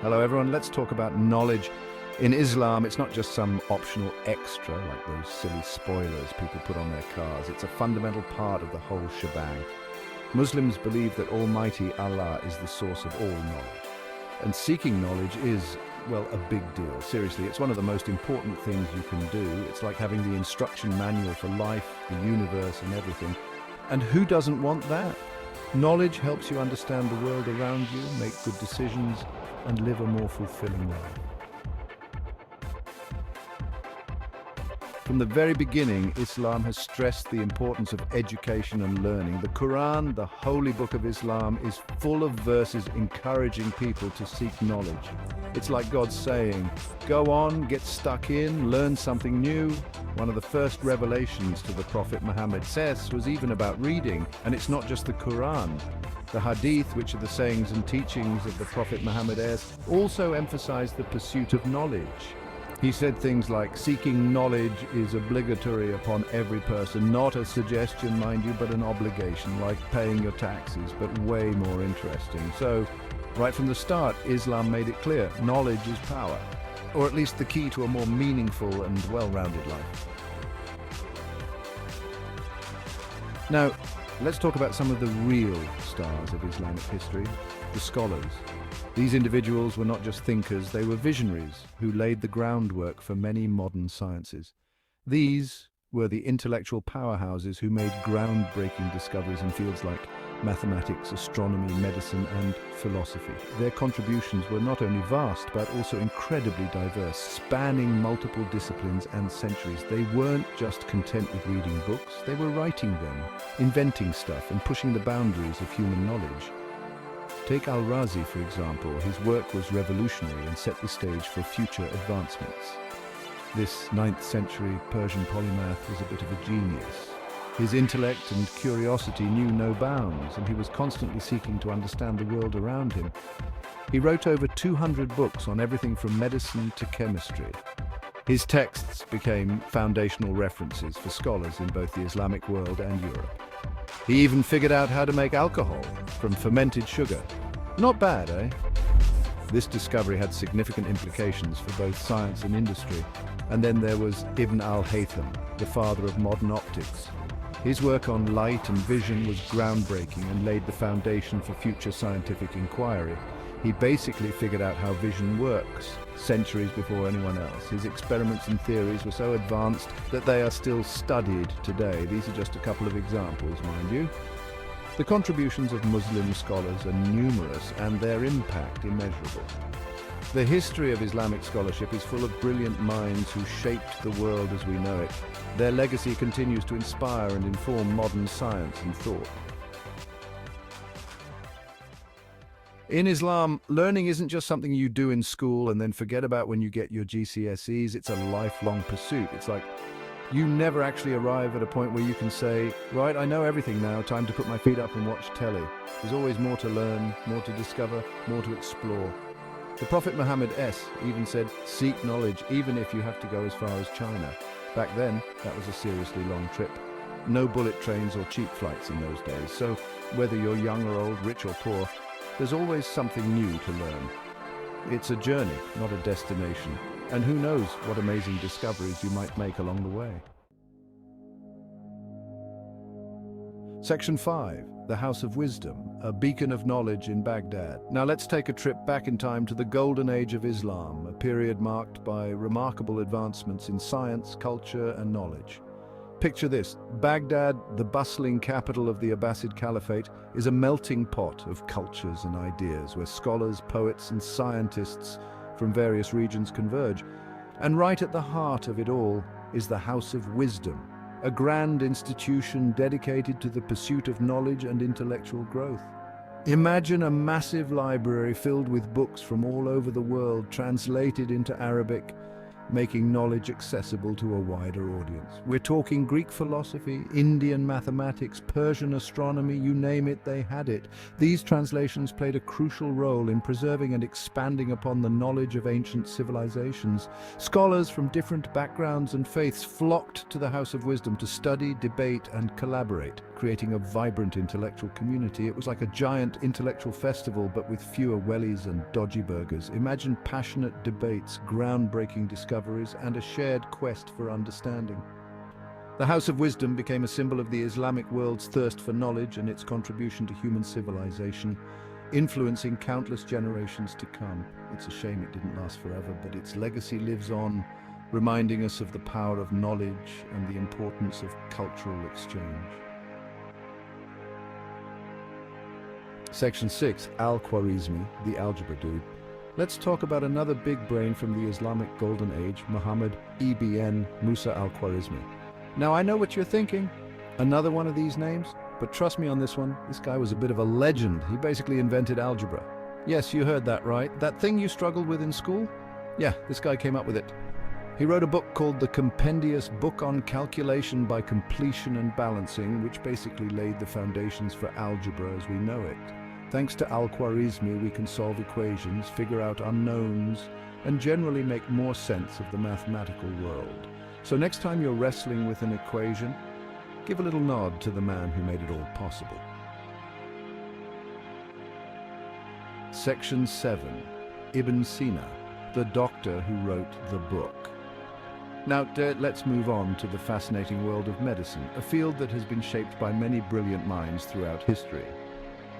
Hello everyone, let's talk about knowledge. In Islam, it's not just some optional extra like those silly spoilers people put on their cars. It's a fundamental part of the whole shebang. Muslims believe that Almighty Allah is the source of all knowledge. And seeking knowledge is, well, a big deal. Seriously, it's one of the most important things you can do. It's like having the instruction manual for life, the universe, and everything. And who doesn't want that? Knowledge helps you understand the world around you, make good decisions, and live a more fulfilling life. From the very beginning, Islam has stressed the importance of education and learning. The Quran, the holy book of Islam, is full of verses encouraging people to seek knowledge. It's like God saying, go on, get stuck in, learn something new. One of the first revelations to the Prophet Muhammad was even about reading, and it's not just the Quran. The Hadith, which are the sayings and teachings of the Prophet Muhammad, also emphasize the pursuit of knowledge. He said things like, seeking knowledge is obligatory upon every person, not a suggestion, mind you, but an obligation, like paying your taxes, but way more interesting. So, right from the start, Islam made it clear, knowledge is power, or at least the key to a more meaningful and well-rounded life. Now, let's talk about some of the real stars of Islamic history, the scholars. These individuals were not just thinkers, they were visionaries who laid the groundwork for many modern sciences. These were the intellectual powerhouses who made groundbreaking discoveries in fields like mathematics, astronomy, medicine, and philosophy. Their contributions were not only vast, but also incredibly diverse, spanning multiple disciplines and centuries. They weren't just content with reading books, they were writing them, inventing stuff, and pushing the boundaries of human knowledge. Take al-Razi, for example. His work was revolutionary and set the stage for future advancements. This 9th century Persian polymath was a bit of a genius. His intellect and curiosity knew no bounds, and he was constantly seeking to understand the world around him. He wrote over 200 books on everything from medicine to chemistry. His texts became foundational references for scholars in both the Islamic world and Europe. He even figured out how to make alcohol from fermented sugar. Not bad, eh? This discovery had significant implications for both science and industry. And then there was Ibn al-Haytham, the father of modern optics. His work on light and vision was groundbreaking and laid the foundation for future scientific inquiry. He basically figured out how vision works, centuries before anyone else. His experiments and theories were so advanced that they are still studied today. These are just a couple of examples, mind you. The contributions of Muslim scholars are numerous and their impact immeasurable. The history of Islamic scholarship is full of brilliant minds who shaped the world as we know it. Their legacy continues to inspire and inform modern science and thought. In Islam, learning isn't just something you do in school and then forget about when you get your GCSEs. It's a lifelong pursuit. It's like you never actually arrive at a point where you can say, right, I know everything now, time to put my feet up and watch telly. There's always more to learn, more to discover, more to explore. The Prophet Muhammad even said, seek knowledge even if you have to go as far as China. Back then, that was a seriously long trip. No bullet trains or cheap flights in those days. So whether you're young or old, rich or poor, there's always something new to learn. It's a journey, not a destination. And who knows what amazing discoveries you might make along the way. Section 5, the House of Wisdom, a beacon of knowledge in Baghdad. Now let's take a trip back in time to the golden age of Islam, a period marked by remarkable advancements in science, culture, and knowledge. Picture this, Baghdad, the bustling capital of the Abbasid Caliphate, is a melting pot of cultures and ideas where scholars, poets, and scientists from various regions converge. And right at the heart of it all is the House of Wisdom, a grand institution dedicated to the pursuit of knowledge and intellectual growth. Imagine a massive library filled with books from all over the world, translated into Arabic, making knowledge accessible to a wider audience. We're talking Greek philosophy, Indian mathematics, Persian astronomy, you name it, they had it. These translations played a crucial role in preserving and expanding upon the knowledge of ancient civilizations. Scholars from different backgrounds and faiths flocked to the House of Wisdom to study, debate, and collaborate, creating a vibrant intellectual community. It was like a giant intellectual festival, but with fewer wellies and dodgy burgers. Imagine passionate debates, groundbreaking discoveries, and a shared quest for understanding. The House of Wisdom became a symbol of the Islamic world's thirst for knowledge and its contribution to human civilization, influencing countless generations to come. It's a shame it didn't last forever, but its legacy lives on, reminding us of the power of knowledge and the importance of cultural exchange. Section 6, Al-Khwarizmi, the algebra dude. Let's talk about another big brain from the Islamic Golden Age, Muhammad ibn Musa al-Khwarizmi. Now I know what you're thinking, another one of these names, but trust me on this one, this guy was a bit of a legend. He basically invented algebra. Yes, you heard that right. That thing you struggled with in school? Yeah, this guy came up with it. He wrote a book called The Compendious Book on Calculation by Completion and Balancing, which basically laid the foundations for algebra as we know it. Thanks to Al-Khwarizmi, we can solve equations, figure out unknowns, and generally make more sense of the mathematical world. So next time you're wrestling with an equation, give a little nod to the man who made it all possible. Section 7, Ibn Sina, the doctor who wrote the book. Now, let's move on to the fascinating world of medicine, a field that has been shaped by many brilliant minds throughout history.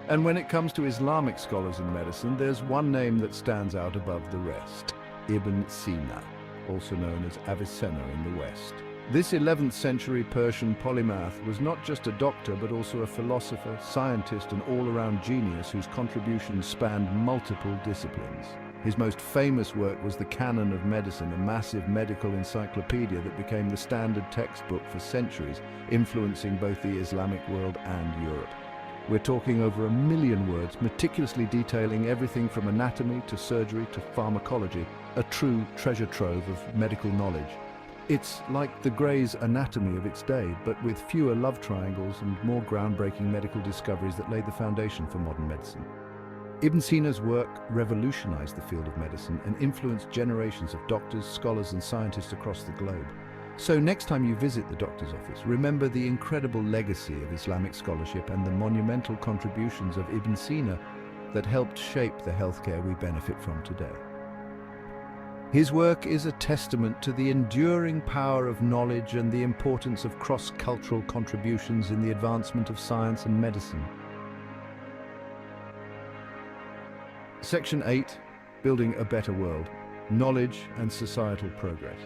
And when it comes to Islamic scholars in medicine, there's one name that stands out above the rest: Ibn Sina, also known as Avicenna in the West. This 11th century Persian polymath was not just a doctor, but also a philosopher, scientist, and all-around genius whose contributions spanned multiple disciplines. His most famous work was the Canon of Medicine, a massive medical encyclopedia that became the standard textbook for centuries, influencing both the Islamic world and Europe. We're talking over 1 million words, meticulously detailing everything from anatomy to surgery to pharmacology, a true treasure trove of medical knowledge. It's like the Gray's Anatomy of its day, but with fewer love triangles and more groundbreaking medical discoveries that laid the foundation for modern medicine. Ibn Sina's work revolutionized the field of medicine and influenced generations of doctors, scholars, and scientists across the globe. So next time you visit the doctor's office, remember the incredible legacy of Islamic scholarship and the monumental contributions of Ibn Sina that helped shape the healthcare we benefit from today. His work is a testament to the enduring power of knowledge and the importance of cross-cultural contributions in the advancement of science and medicine. Section 8, Building a Better World, Knowledge and Societal Progress.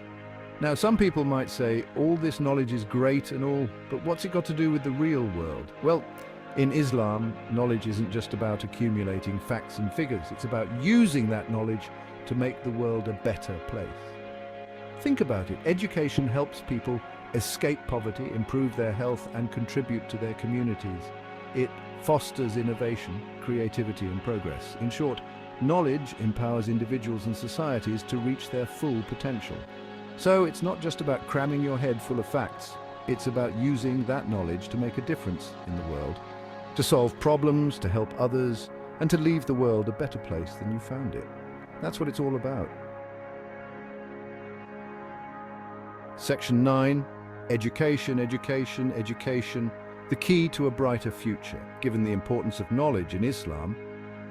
Now, some people might say, all this knowledge is great and all, but what's it got to do with the real world? Well, in Islam, knowledge isn't just about accumulating facts and figures. It's about using that knowledge to make the world a better place. Think about it. Education helps people escape poverty, improve their health, and contribute to their communities. It fosters innovation, creativity, and progress. In short, knowledge empowers individuals and societies to reach their full potential. So it's not just about cramming your head full of facts. It's about using that knowledge to make a difference in the world, to solve problems, to help others, and to leave the world a better place than you found it. That's what it's all about. Section 9, Education, Education, Education, the key to a brighter future. Given the importance of knowledge in Islam,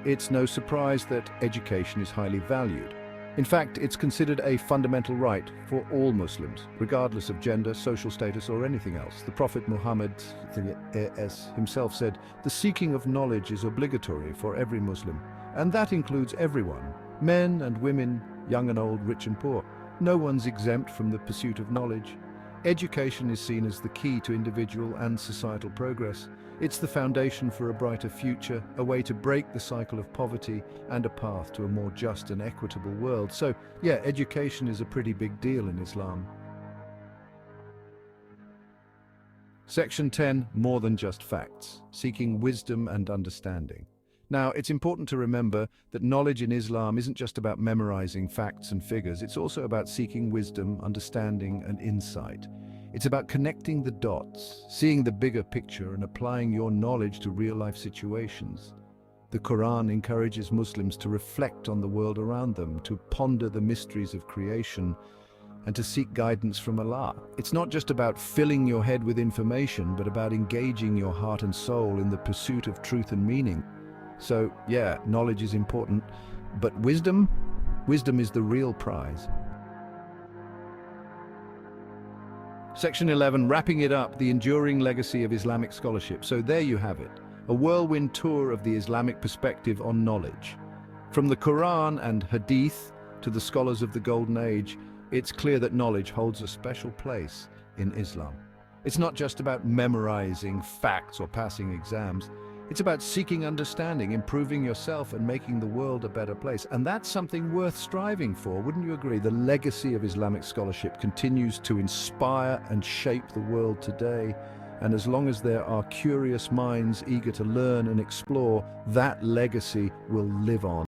it's no surprise that education is highly valued. In fact, it's considered a fundamental right for all Muslims, regardless of gender, social status, or anything else. The Prophet Muhammad himself said, "The seeking of knowledge is obligatory for every Muslim, and that includes everyone, men and women, young and old, rich and poor. No one's exempt from the pursuit of knowledge." Education is seen as the key to individual and societal progress. It's the foundation for a brighter future, a way to break the cycle of poverty, and a path to a more just and equitable world. So, yeah, education is a pretty big deal in Islam. Section 10, More than just facts, seeking wisdom and understanding. Now, it's important to remember that knowledge in Islam isn't just about memorizing facts and figures. It's also about seeking wisdom, understanding, and insight. It's about connecting the dots, seeing the bigger picture, and applying your knowledge to real-life situations. The Quran encourages Muslims to reflect on the world around them, to ponder the mysteries of creation, and to seek guidance from Allah. It's not just about filling your head with information, but about engaging your heart and soul in the pursuit of truth and meaning. So, yeah, knowledge is important, but wisdom is the real prize. Section 11, wrapping it up, the enduring legacy of Islamic scholarship. So there you have it, a whirlwind tour of the Islamic perspective on knowledge. From the Quran and Hadith to the scholars of the Golden Age, it's clear that knowledge holds a special place in Islam. It's not just about memorizing facts or passing exams. It's about seeking understanding, improving yourself, and making the world a better place. And that's something worth striving for, wouldn't you agree? The legacy of Islamic scholarship continues to inspire and shape the world today. And as long as there are curious minds eager to learn and explore, that legacy will live on.